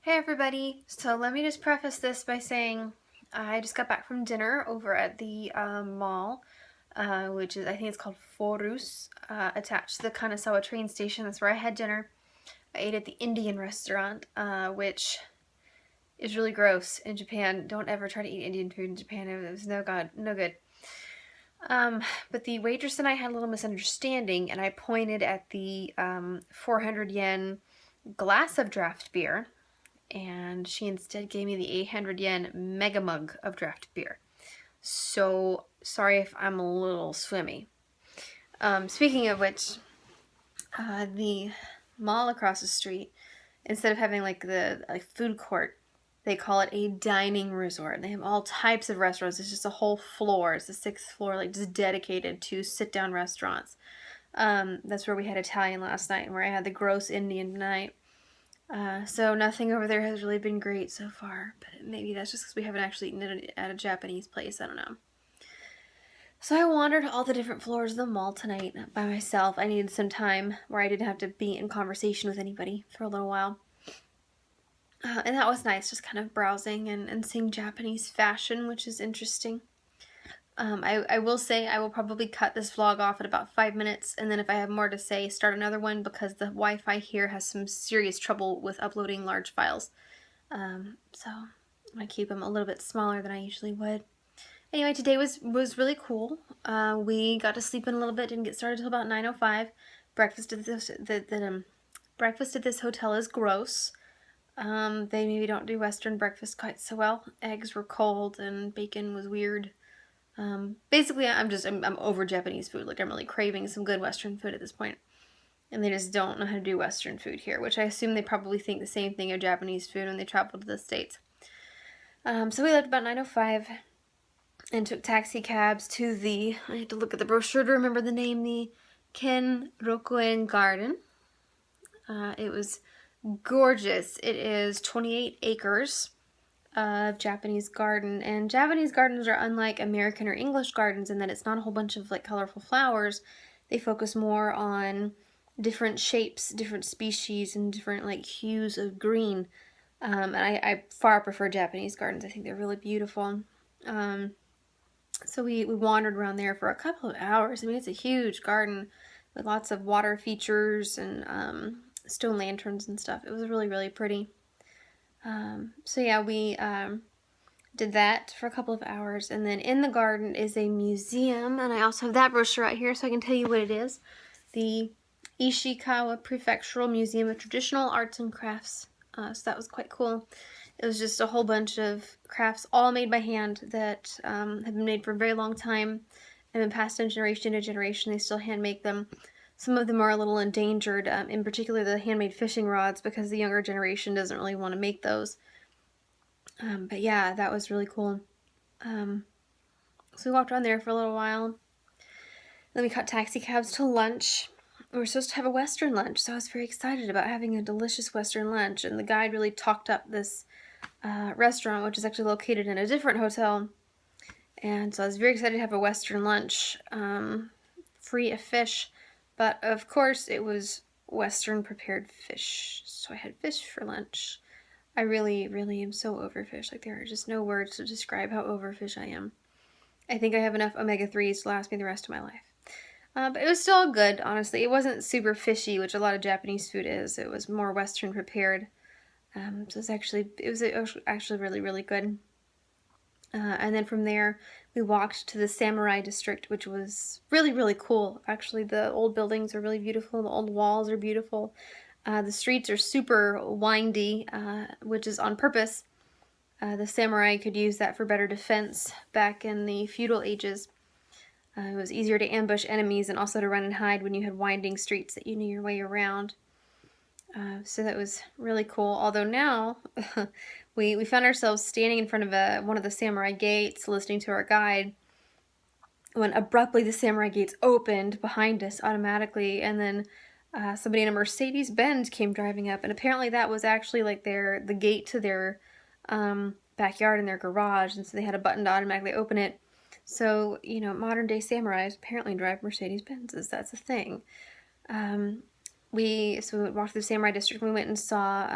Hey everybody! So let me just preface this by saying I just got back from dinner over at the mall, which is, I think it's called Forus, attached to the Kanazawa train station. That's where I had dinner. I ate at the Indian restaurant, which is really gross in Japan. Don't ever try to eat Indian food in Japan. It was no good. But the waitress and I had a little misunderstanding, and I pointed at the 400 yen glass of draft beer, and she instead gave me the 800 yen mega mug of draft beer. So sorry if I'm a little swimmy. Speaking of which, the mall across the street, instead of having like the food court, they call it a dining resort. They have all types of restaurants. It's just a whole floor. It's the sixth floor, like just dedicated to sit-down restaurants. That's where we had Italian last night, and where I had the gross Indian tonight. So nothing over there has really been great so far, but maybe that's just because we haven't actually eaten it at a Japanese place. I don't know. So I wandered all the different floors of the mall tonight by myself. I needed some time where I didn't have to be in conversation with anybody for a little while. And that was nice, just kind of browsing and seeing Japanese fashion, which is interesting. I will say I will probably cut this vlog off at about 5 minutes, and then if I have more to say, start another one, because the Wi-Fi here has some serious trouble with uploading large files. So I'm going to keep them a little bit smaller than I usually would. Anyway, today was really cool. We got to sleep in a little bit, didn't get started until about 9:05. Breakfast at this hotel is gross. They maybe don't do Western breakfast quite so well. Eggs were cold and bacon was weird. Basically, I'm over Japanese food. Like, I'm really craving some good Western food at this point. And they just don't know how to do Western food here, which I assume they probably think the same thing of Japanese food when they travel to the States. So we left about 9:05 and took taxi cabs to I had to look at the brochure to remember the name, the Kenrokuen Garden. It was gorgeous. It is 28 acres of Japanese garden, and Japanese gardens are unlike American or English gardens in that it's not a whole bunch of like colorful flowers. They focus more on different shapes, different species, and different like hues of green. And I far prefer Japanese gardens. I think they're really beautiful. So we wandered around there for a couple of hours. I mean, it's a huge garden with lots of water features and stone lanterns and stuff. It was really, really pretty. So yeah, we did that for a couple of hours, and then in the garden is a museum, and I also have that brochure right here so I can tell you what it is. The Ishikawa Prefectural Museum of Traditional Arts and Crafts. So that was quite cool. It was just a whole bunch of crafts, all made by hand, that have been made for a very long time and been passed from generation to generation. They still hand make them. Some of them are a little endangered, in particular the handmade fishing rods, because the younger generation doesn't really want to make those. But yeah, that was really cool. So we walked around there for a little while. Then we caught taxi cabs to lunch. We were supposed to have a Western lunch, so I was very excited about having a delicious Western lunch. And the guide really talked up this restaurant, which is actually located in a different hotel. And so I was very excited to have a Western lunch, free of fish. But of course, it was Western prepared fish. So I had fish for lunch. I really, really am so over fish. Like, there are just no words to describe how over fish I am. I think I have enough omega-3s to last me the rest of my life. But it was still good, honestly. It wasn't super fishy, which a lot of Japanese food is. It was more Western prepared. So it was actually really, really good. And then from there, we walked to the Samurai District, which was really, really cool. Actually, the old buildings are really beautiful. The old walls are beautiful. The streets are super windy, which is on purpose. The samurai could use that for better defense back in the feudal ages. It was easier to ambush enemies and also to run and hide when you had winding streets that you knew your way around. So that was really cool. Although now, we found ourselves standing in front of one of the samurai gates, listening to our guide, when abruptly the samurai gates opened behind us automatically, and then somebody in a Mercedes-Benz came driving up, and apparently that was actually like the gate to their backyard in their garage, and so they had a button to automatically open it. So, you know, modern day samurais apparently drive Mercedes-Benzes. That's a thing. So we walked through the Samurai District, and we went and saw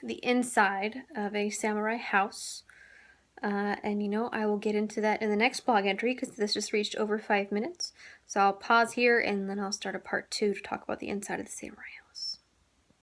the inside of a samurai house. And you know, I will get into that in the next blog entry because this just reached over 5 minutes. So I'll pause here and then I'll start a part 2 to talk about the inside of the samurai house.